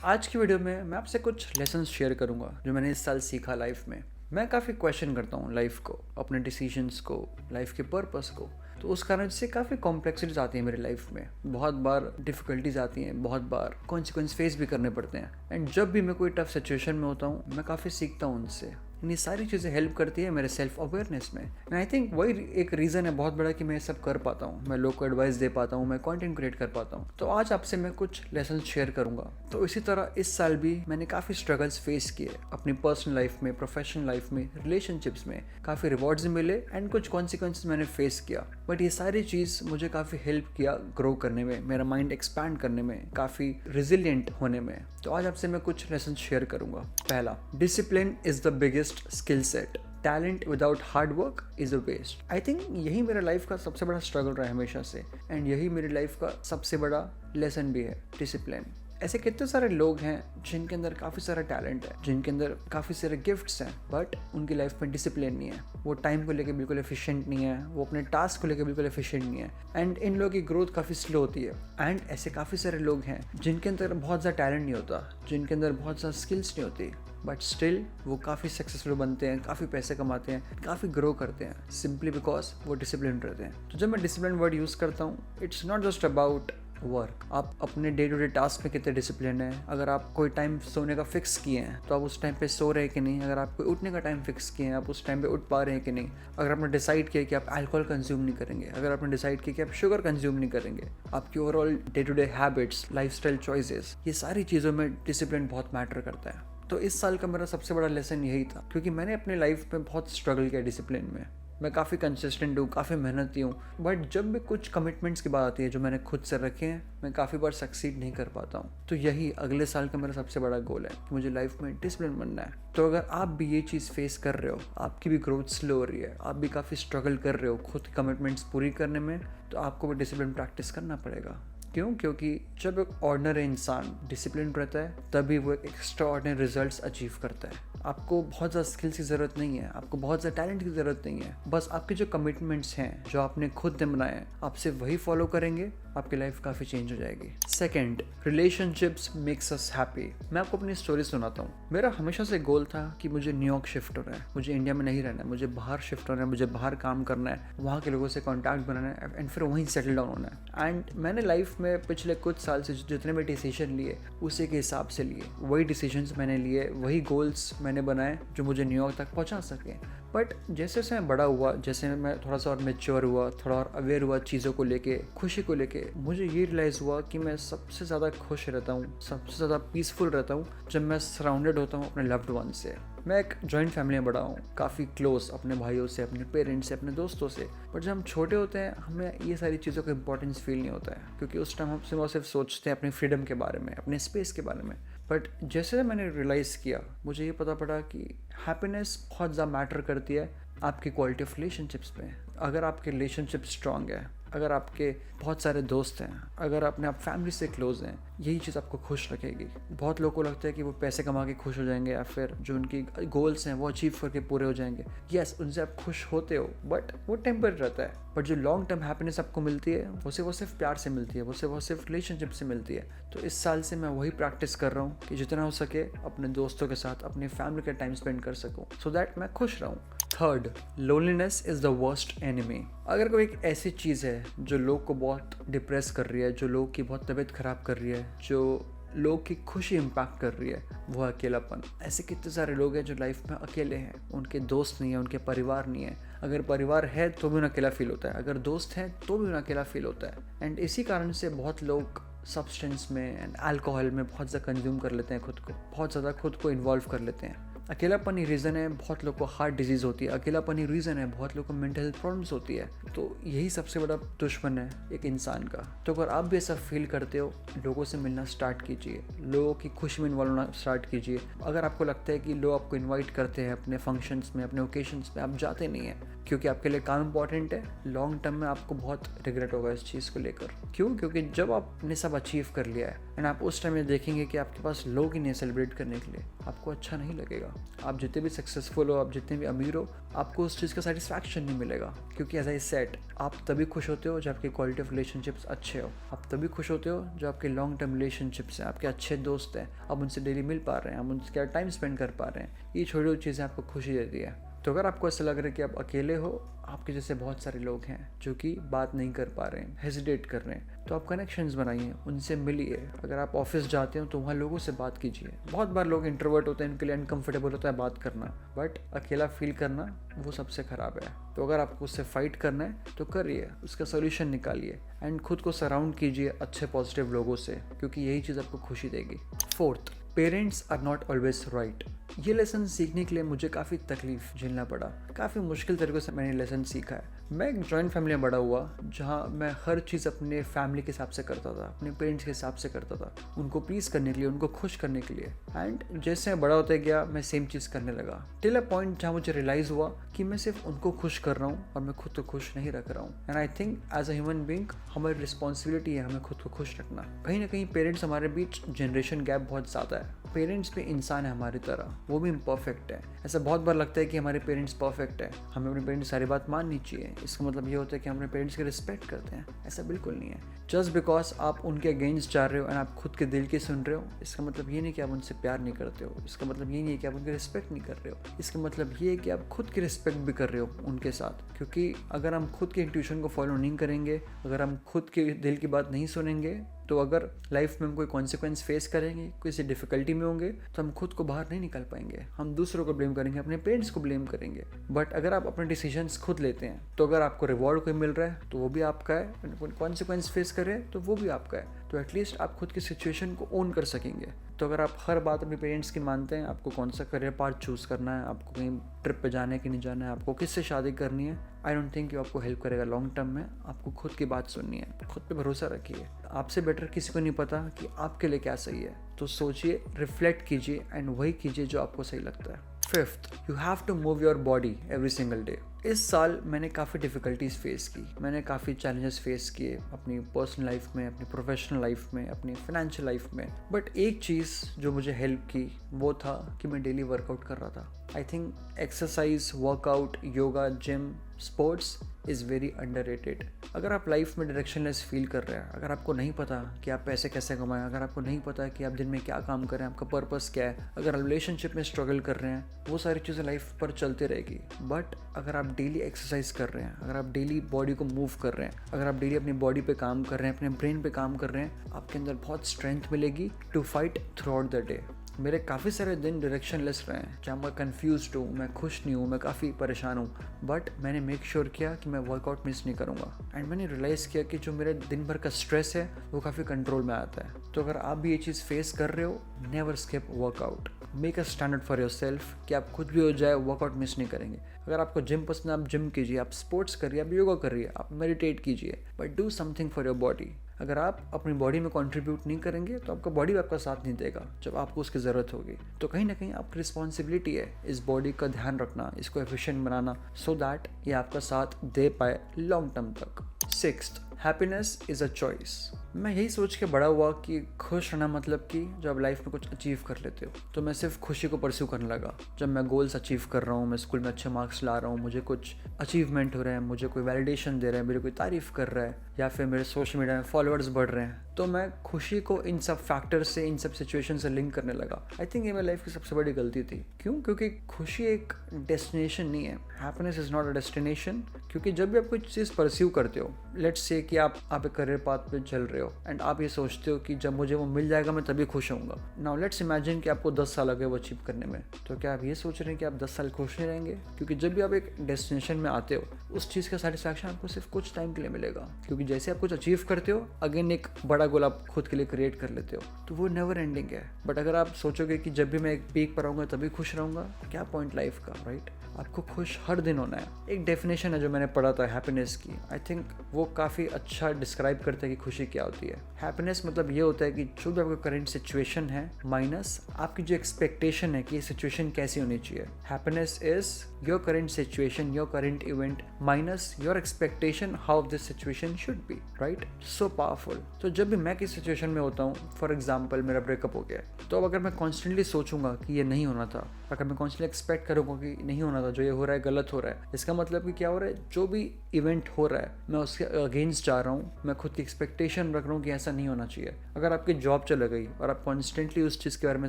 आज की वीडियो में मैं आपसे कुछ लेसन्स शेयर करूंगा जो मैंने इस साल सीखा लाइफ में। मैं काफ़ी क्वेश्चन करता हूँ लाइफ को, अपने डिसीजंस को, लाइफ के पर्पस को। तो उस कारण से काफ़ी कॉम्प्लेक्सिटीज आती हैं मेरी लाइफ में। बहुत बार डिफ़िकल्टीज आती हैं, बहुत बार कॉन्सिक्वेंस फेस भी करने पड़ते हैं। एंड जब भी मैं कोई टफ सिचुएशन में होता हूँ, मैं काफ़ी सीखता हूँ उनसे। ये सारी चीज़ें हेल्प करती है मेरे सेल्फ अवेयरनेस में। एंड आई थिंक वही एक रीज़न है बहुत बड़ा कि मैं ये सब कर पाता हूँ, मैं लोग को एडवाइस दे पाता हूँ, मैं कंटेंट क्रिएट कर पाता हूँ। तो आज आपसे मैं कुछ लेसन शेयर करूँगा। तो इसी तरह इस साल भी मैंने काफ़ी स्ट्रगल्स फेस किए अपनी पर्सनल लाइफ में, प्रोफेशनल लाइफ में, रिलेशनशिप्स में। काफ़ी रिवॉर्ड्स मिले एंड कुछ कॉन्सिक्वेंसेस मैंने फेस किया। बट ये सारी चीज़ मुझे काफ़ी हेल्प किया ग्रो करने में, मेरा माइंड एक्सपैंड करने में, काफ़ी रिजिलियंट होने में। तो आज आपसे मैं कुछ लेसन शेयर करूँगा। पहला, discipline is the biggest skill set. Talent without hard work is a waste. I think यही मेरा लाइफ का सबसे बड़ा स्ट्रगल रहा है हमेशा से। एंड यही मेरी लाइफ का सबसे बड़ा लेसन भी है, डिसिप्लिन। ऐसे कितने सारे लोग हैं जिनके अंदर काफ़ी सारा टैलेंट है, जिनके अंदर काफ़ी सारे गिफ्ट्स हैं, बट उनकी लाइफ में डिसिप्लिन नहीं है। वो टाइम को लेके बिल्कुल एफिशिएंट नहीं है, वो अपने टास्क को लेके बिल्कुल एफिशिएंट नहीं है। एंड इन लोगों की ग्रोथ काफ़ी स्लो होती है। एंड ऐसे काफ़ी सारे लोग हैं जिनके अंदर बहुत ज़्यादा टैलेंट नहीं होता, जिनके अंदर बहुत ज़्यादा स्किल्स नहीं होती, बट स्टिल वो काफ़ी सक्सेसफुल बनते हैं, काफ़ी पैसे कमाते हैं, काफ़ी ग्रो करते हैं, सिंपली बिकॉज वो डिसिप्लिन रहते हैं। तो जब मैं डिसिप्लिन वर्ड यूज़ करता हूँ, it's not just about work. आप अपने डे टू डे टास्क में कितने डिसिप्लिन है। अगर आप कोई टाइम सोने का फिक्स किए हैं तो आप उस टाइम पे सो रहे हैं कि नहीं। अगर आप कोई उठने का टाइम फिक्स किए हैं, आप उस टाइम पे उठ पा रहे हैं कि नहीं। अगर आपने डिसाइड किया कि आप अल्कोहल कंज्यूम नहीं करेंगे, अगर आपने डिसाइड किया कि आप शुगर कंज्यूम नहीं करेंगे, आपकी overall day to day habits, lifestyle choices, ये सारी चीज़ों में डिसिप्लिन बहुत मैटर करता है। तो इस साल का मेरा सबसे बड़ा लेसन यही था, क्योंकि मैंने अपने लाइफ में बहुत स्ट्रगल किया डिसिप्लिन में। मैं काफ़ी कंसिस्टेंट हूँ, काफ़ी मेहनती हूँ, बट जब भी कुछ कमिटमेंट्स की बात आती है जो मैंने खुद से रखे हैं, मैं काफ़ी बार सक्सीड नहीं कर पाता हूँ। तो यही अगले साल का मेरा सबसे बड़ा गोल है कि मुझे लाइफ में डिसिप्लिन बनना है। तो अगर आप भी ये चीज़ फेस कर रहे हो, आपकी भी ग्रोथ स्लो हो रही है, आप भी काफ़ी स्ट्रगल कर रहे हो खुद कमिटमेंट्स पूरी करने में, तो आपको भी डिसिप्लिन प्रैक्टिस करना पड़ेगा। क्यों? क्योंकि जब एक ऑर्डिनरी इंसान डिसिप्लिन रहता है, तभी वो एक एक्स्ट्रा ऑर्डिनरी रिजल्ट्स अचीव करता है। आपको बहुत ज़्यादा स्किल्स की ज़रूरत नहीं है, आपको बहुत ज़्यादा टैलेंट की ज़रूरत नहीं है। बस आपके जो कमिटमेंट्स हैं, जो आपने खुद ने बनाए हैं, आप सिर्फ वही फॉलो करेंगे, आपकी लाइफ काफ़ी चेंज हो जाएगी। Second, relationships makes us happy. मैं आपको अपनी स्टोरी सुनाता हूँ। मेरा हमेशा से गोल था कि मुझे न्यूयॉर्क शिफ्ट होना है, मुझे इंडिया में नहीं रहना है, मुझे बाहर शिफ्ट होना है, मुझे बाहर काम करना है, वहाँ के लोगों से कॉन्टैक्ट बनाना है एंड फिर वहीं सेटल डाउन होना है। एंड मैंने लाइफ में पिछले कुछ साल से जितने भी डिसीजन लिए, उसी के हिसाब से लिए, वही डिसीजंस मैंने लिए, वही गोल्स मैंने बनाए जो मुझे न्यूयॉर्क तक पहुँचा सके। बट जैसे जैसे मैं बड़ा हुआ, जैसे मैं थोड़ा सा और मैच्योर हुआ, थोड़ा और अवेयर हुआ चीज़ों को लेके, खुशी को लेके, मुझे ये रियलाइज़ हुआ कि मैं सबसे ज़्यादा खुश रहता हूँ, सबसे ज़्यादा पीसफुल रहता हूँ जब मैं सराउंडेड होता हूँ अपने लव्ड वन से। मैं एक जॉइंट फैमिली में बड़ा हूँ, काफ़ी क्लोज अपने भाइयों से, अपने पेरेंट्स से, अपने दोस्तों से। बट जब हम छोटे होते हैं, हमें ये सारी चीज़ों का इंपॉर्टेंस फील नहीं होता है, क्योंकि उस टाइम हम सिर्फ सोचते हैं अपनी फ्रीडम के बारे में, अपने स्पेस के बारे में। बट जैसे मैंने रियलाइज़ किया, मुझे ये पता पड़ा कि हैप्पीनेस बहुत ज़्यादा मैटर करती है आपकी क्वालिटी ऑफ रिलेशनशिप्स में। अगर आपके रिलेशनशिप स्ट्रांग है, अगर आपके बहुत सारे दोस्त हैं, अगर अपने आप फैमिली से क्लोज हैं, यही चीज़ आपको खुश रखेगी। बहुत लोगों को लगता है कि वो पैसे कमा के खुश हो जाएंगे या फिर जो उनकी गोल्स हैं वो अचीव करके पूरे हो जाएंगे। यस, उनसे आप खुश होते हो, बट वो टेम्पररी रहता है। बट जो लॉन्ग टर्म हैप्पीनेस आपको मिलती है, वो सिर्फ प्यार से मिलती है, वो सिर्फ रिलेशनशिप से मिलती है। तो इस साल से मैं वही प्रैक्टिस कर रहा हूँ कि जितना हो सके अपने दोस्तों के साथ, अपनी फैमिली का टाइम स्पेंड कर सकूँ, सो दैट मैं खुश रहूँ। Third, loneliness is the worst enemy. अगर कोई एक ऐसी चीज़ है जो लोग को बहुत डिप्रेस कर रही है, जो लोग की बहुत तबीयत ख़राब कर रही है, जो लोग की खुशी इम्पैक्ट कर रही है, वो अकेलापन। ऐसे कितने सारे लोग हैं जो लाइफ में अकेले हैं, उनके दोस्त नहीं है, उनके परिवार नहीं है। अगर परिवार है तो भी उन्हें अकेला फील होता है, अगर दोस्त है तो भी उन्हें अकेला फील होता है। एंड इसी कारण से बहुत लोग सब्सटेंस में एंड अल्कोहल में बहुत ज़्यादा कंज्यूम कर लेते हैं, खुद को बहुत ज़्यादा खुद को इन्वॉल्व कर लेते हैं। अकेलापन ही रीज़न है बहुत लोग को हार्ट डिजीज़ होती है, अकेलापन ही रीज़न है बहुत लोग को मेंटल हेल्थ प्रॉब्लम्स होती है। तो यही सबसे बड़ा दुश्मन है एक इंसान का। तो अगर आप भी ऐसा फील करते हो, लोगों से मिलना स्टार्ट कीजिए, लोगों की खुशी में इन्वॉल्व होना स्टार्ट कीजिए। अगर आपको लगता है कि लोग आपको इन्वाइट करते हैं अपने फंक्शंस में, अपने ओकेशंस में, आप जाते नहीं हैं, क्योंकि आपके लिए काम इंपॉर्टेंट है, लॉन्ग टर्म में आपको बहुत रिग्रेट होगा इस चीज़ को लेकर। क्यों? क्योंकि जब आपने सब अचीव कर लिया है एंड आप उस टाइम में देखेंगे कि आपके पास लोग ही नहीं सेलिब्रेट करने के लिए, आपको अच्छा नहीं लगेगा। आप जितने भी सक्सेसफुल हो, आप जितने भी अमीर हो, आपको उस चीज़ का सेटिस्फैक्शन नहीं मिलेगा। क्योंकि एज आई सेड, आप तभी खुश होते हो जब आपके क्वालिटी ऑफ रिलेशनशिप्स अच्छे हो। आप तभी खुश होते हो जो आपके लॉन्ग टर्म रिलेशनशिप्स हैं, आपके अच्छे दोस्त हैं, आप उनसे डेली मिल पा रहे हैं, आप उनसे टाइम स्पेंड कर पा रहे हैं। ये छोटी छोटी चीज़ें आपको खुशी देती है। तो अगर आपको ऐसा लग रहा है कि आप अकेले हो, आपके जैसे बहुत सारे लोग हैं जो कि बात नहीं कर पा रहे हैं, हेजिटेट कर रहे हैं, तो आप कनेक्शंस बनाइए, उनसे मिलिए। अगर आप ऑफिस जाते हो तो वहाँ लोगों से बात कीजिए। बहुत बार लोग इंट्रोवर्ट होते हैं, इनके लिए अनकंफर्टेबल होता है बात करना, बट अकेला फील करना वो सबसे ख़राब है। तो अगर आपको उससे फाइट करना है तो करिए, उसका सोल्यूशन निकालिए एंड खुद को सराउंड कीजिए अच्छे पॉजिटिव लोगों से, क्योंकि यही चीज़ आपको खुशी देगी। Fourth, parents are not always right. ये लेसन सीखने के लिए मुझे काफ़ी तकलीफ झेलना पड़ा, काफ़ी मुश्किल तरीके से मैंने लेसन सीखा है। मैं एक जॉइंट फैमिली में बड़ा हुआ जहाँ मैं हर चीज़ अपने फैमिली के हिसाब से करता था, अपने पेरेंट्स के हिसाब से करता था, उनको प्लीज़ करने के लिए, उनको खुश करने के लिए। एंड जैसे मैं बड़ा होते गया मैं सेम चीज़ करने लगा, टिल अ पॉइंट जहाँ मुझे रियलाइज़ हुआ कि मैं सिर्फ उनको खुश कर रहा हूँ और मैं खुद को खुश नहीं रख रहा हूँ। And I think as a human being हमारी रिस्पॉन्सिबिलिटी है हमें खुद को खुश रखना। कहीं ना कहीं पेरेंट्स हमारे बीच जनरेशन गैप बहुत ज़्यादा है। पेरेंट्स भी इंसान है हमारी तरह, वो भी इम्परफेक्ट है। ऐसा बहुत बार लगता है कि हमारे पेरेंट्स परफेक्ट है, हमें अपने पेरेंट्स की सारी बात माननी चाहिए, इसका मतलब ये होता है कि हम अपने पेरेंट्स की रिस्पेक्ट करते हैं। ऐसा बिल्कुल नहीं है। जस्ट बिकॉज आप उनके अगेंस्ट जा रहे हो एंड आप खुद के दिल की सुन रहे हो, इसका मतलब ये नहीं कि आप उनसे प्यार नहीं करते हो, इसका मतलब ये नहीं है कि आप उनकी रिस्पेक्ट नहीं कर रहे हो, इसका मतलब ये है कि आप खुद की रिस्पेक्ट भी कर रहे हो उनके साथ। क्योंकि अगर हम खुद के इंट्यूशन को फॉलो नहीं करेंगे, अगर हम खुद के दिल की बात नहीं सुनेंगे, तो अगर लाइफ में हम कोई कॉन्सिक्वेंस फेस करेंगे, किसी डिफिकल्टी में होंगे, तो हम खुद को बाहर नहीं निकल पाएंगे, हम दूसरों को ब्लेम करेंगे, अपने पेरेंट्स को ब्लेम करेंगे। बट अगर आप अपने डिसीजंस खुद लेते हैं, तो अगर आपको रिवॉर्ड कोई मिल रहा है तो वो भी आपका है, कॉन्सिक्वेंस फेस कर रहे हैं तो वो भी आपका है, तो एटलीस्ट आप खुद की सिचुएशन को ओन कर सकेंगे। तो अगर आप हर बात अपने पेरेंट्स की मानते हैं, आपको कौन सा करियर पाथ चूज़ करना है, आपको कहीं ट्रिप पे जाना है कि नहीं जाना है, आपको किससे शादी करनी है, आई डोंट थिंक आपको हेल्प करेगा लॉन्ग टर्म में। आपको खुद की बात सुननी है, खुद पे भरोसा रखिए। आपसे बेटर किसी को नहीं पता कि आपके लिए क्या सही है, तो सोचिए, रिफ्लेक्ट कीजिए एंड वही कीजिए जो आपको सही लगता है। Fifth, you have to move your body every single day. इस साल मैंने काफ़ी डिफ़िकल्टीज फेस की, मैंने काफ़ी चैलेंजेस फेस किए अपनी पर्सनल लाइफ में, अपनी प्रोफेशनल लाइफ में, अपनी फाइनेंशियल लाइफ में। बट एक चीज़ जो मुझे हेल्प की वो था कि मैं डेली वर्कआउट कर रहा था। I think exercise, workout, yoga, gym, sports is very underrated. अगर आप लाइफ में डायरेक्शनलेस फील कर रहे हैं, अगर आपको नहीं पता कि आप पैसे कैसे कमाएं, अगर आपको नहीं पता कि आप दिन में क्या काम करें, आपका पर्पस क्या है, अगर आप रिलेशनशिप में स्ट्रगल कर रहे हैं, वो सारी चीज़ें लाइफ पर चलती रहेगी। बट अगर आप डेली एक्सरसाइज कर रहे हैं, अगर आप डेली बॉडी को मूव कर रहे हैं, अगर आप डेली अपनी बॉडी पे काम कर रहे हैं, अपने ब्रेन पे काम कर रहे हैं, आपके अंदर बहुत स्ट्रेंथ मिलेगी to fight throughout the day. मेरे काफ़ी सारे दिन डायरेक्शनलेस रहे हैं, जहाँ मैं कन्फ्यूज्ड हूँ, मैं खुश नहीं हूँ, मैं काफ़ी परेशान हूँ, बट मैंने मेक श्योर किया कि मैं वर्कआउट मिस नहीं करूँगा। एंड मैंने रियलाइज़ किया कि जो मेरे दिन भर का स्ट्रेस है वो काफ़ी कंट्रोल में आता है। तो अगर आप भी ये चीज़ फेस कर रहे हो, never skip workout. Make a standard for your self कि आप खुद भी हो जाए, वर्कआउट मिस नहीं करेंगे। अगर आपको जिम पसंद है, आप जिम कीजिए, आप स्पोर्ट्स करिए, आप योगा करिए, आप मेडिटेट कीजिए, but do something for your body. अगर आप अपनी बॉडी में कंट्रीब्यूट नहीं करेंगे तो आपका बॉडी भी आपका साथ नहीं देगा जब आपको उसकी ज़रूरत होगी। तो कहीं ना कहीं आपकी रिस्पॉन्सिबिलिटी है इस बॉडी का ध्यान रखना, इसको एफिशिएंट बनाना, सो दैट ये आपका साथ दे पाए लॉन्ग टर्म तक। Sixth, happiness is a choice. मैं यही सोच के बड़ा हुआ कि खुश रहना मतलब कि जब लाइफ में कुछ अचीव कर लेते हो, तो मैं सिर्फ खुशी को परस्यू करने लगा। जब मैं गोल्स अचीव कर रहा हूँ, मैं स्कूल में अच्छे मार्क्स ला रहा हूँ, मुझे कुछ अचीवमेंट हो रहे हैं, मुझे कोई वैलिडेशन दे रहे हैं, मेरी कोई तारीफ़ कर रहा है, या फिर मेरे सोशल मीडिया में फॉलोअर्स बढ़ रहे हैं, तो मैं खुशी को इन सब फैक्टर से, इन सब सिचुएशन से लिंक करने लगा। आई थिंक ये मेरी लाइफ की सबसे बड़ी गलती थी। क्यों? क्योंकि खुशी एक डेस्टिनेशन नहीं है, happiness is not a destination. क्योंकि जब भी आप कोई चीज़ परस्यू करते हो, लेट्स से कि आप एक करियर पाथ पे चल रहे हो एंड आप ये सोचते हो कि जब मुझे वो मिल जाएगा मैं तभी खुश होऊंगा। नाउ लेट्स इमेजिन कि आपको 10 साल लगे वो अचीव करने में, तो क्या आप ये सोच रहे हैं कि आप 10 साल खुश नहीं रहेंगे? क्योंकि जब भी आप एक डेस्टिनेशन में आते हो, उस चीज़ का सेटिस्फैक्शन आपको सिर्फ कुछ टाइम के लिए मिलेगा। क्योंकि जैसे आप कुछ अचीव करते हो, अगेन एक बड़ा बड़ा गोल आप खुद के लिए क्रिएट कर लेते हो, तो वो नेवर एंडिंग है। बट अगर आप सोचोगे कि जब भी मैं एक पीक पर आऊँगा तभी खुश रहूँगा, क्या पॉइंट लाइफ का, राइट? आपको खुश हर दिन होना है। एक डेफिनेशन है जो मैंने पढ़ा था हैप्पीनेस की, आई थिंक वो काफ़ी अच्छा डिस्क्राइब करता है कि खुशी क्या होती है। हैप्पीनेस मतलब ये होता है कि जो भी आपका करंट सिचुएशन है माइनस आपकी जो एक्सपेक्टेशन है कि ये सिचुएशन कैसी होनी चाहिए। Happiness is your current situation, your current event minus your expectation how this situation should be, right? So powerful. तो जब भी मैं किसी सिचुएशन में होता हूँ, फॉर एग्जाम्पल मेरा ब्रेकअप हो गया, तो अब अगर मैं कॉन्स्टेंटली सोचूंगा कि ये नहीं होना था, अगर मैं कॉन्स्टेंटली एक्सपेक्ट करूँगा कि नहीं होना था, जो ये हो रहा है गलत हो रहा है, इसका मतलब कि क्या हो रहा है, जो भी इवेंट हो रहा है मैं उसके अगेंस्ट जा रहा हूँ, मैं खुद की एक्सपेक्टेशन रख रहा हूँ कि ऐसा नहीं होना चाहिए। अगर आपकी जॉब चला गई और आप कॉन्स्टेंटली उस चीज़ के बारे में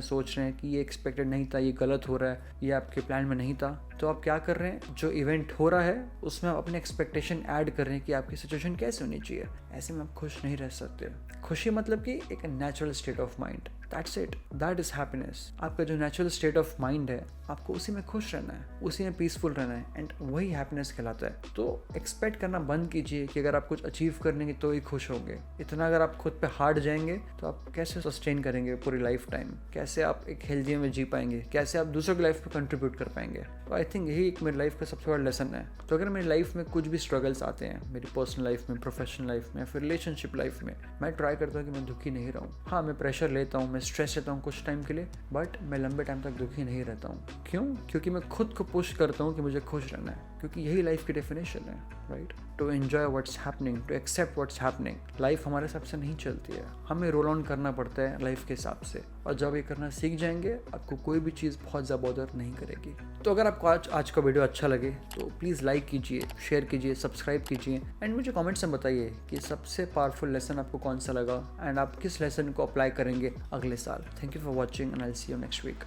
सोच रहे हैं कि ये एक्सपेक्टेड नहीं था, ये गलत हो रहा है, ये आपके प्लान में नहीं था, तो आप क्या कर रहे हैं, जो इवेंट हो रहा है उसमें आप अपने एक्सपेक्टेशन ऐड कर रहे हैं कि आपकी सिचुएशन कैसे होनी चाहिए। ऐसे में आप खुश नहीं रह सकते। खुशी मतलब कि एक natural state of mind, that's it, that is happiness. आपका जो नेचुरल स्टेट ऑफ माइंड है, आपको उसी में खुश रहना है, उसी में पीसफुल रहना है, एंड वही हैप्पीनेस कहलाता है। तो एक्सपेक्ट करना बंद कीजिए कि अगर आप कुछ अचीव कर लेंगे तो ही खुश होंगे। इतना अगर आप खुद पे हार्ड जाएंगे तो आप कैसे सस्टेन करेंगे पूरी लाइफ टाइम, कैसे आप एक हेल्दी में जी पाएंगे, कैसे आप दूसरों की लाइफ में कंट्रीब्यूट कर पाएंगे। तो आई थिंक यही एक मेरी लाइफ का सबसे बड़ा लेसन है। तो अगर मेरी लाइफ में कुछ भी स्ट्रगल्स आते हैं, मेरी पर्सनल लाइफ में, प्रोफेशनल लाइफ में या फिर रिलेशनशिप लाइफ में, मैं ट्राई करता हूँ कि मैं दुखी नहीं रहूँ। हाँ, मैं प्रेशर लेता हूँ, मैं स्ट्रेस लेता हूँ कुछ टाइम के लिए, बट मैं लंबे टाइम तक दुखी नहीं रहता हूँ। क्यों? क्योंकि मैं खुद को पुश करता हूँ कि मुझे खुश रहना है, क्योंकि यही लाइफ की डेफिनेशन है, right? To enjoy what's happening, to accept what's happening. Life हमारे हिसाब से नहीं चलती है, हमें रोल ऑन करना पड़ता है लाइफ के हिसाब से, और जब ये करना सीख जाएंगे आपको कोई भी चीज़ बहुत ज़्यादा बॉदर नहीं करेगी। तो अगर आपको आज का वीडियो अच्छा लगे तो प्लीज़ लाइक कीजिए, शेयर कीजिए, सब्सक्राइब कीजिए, एंड मुझे कमेंट्स में बताइए कि सबसे पावरफुल लेसन आपको कौन सा लगा एंड आप किस लेसन को अप्लाई करेंगे अगले साल। Thank you for watching and I will see you next week.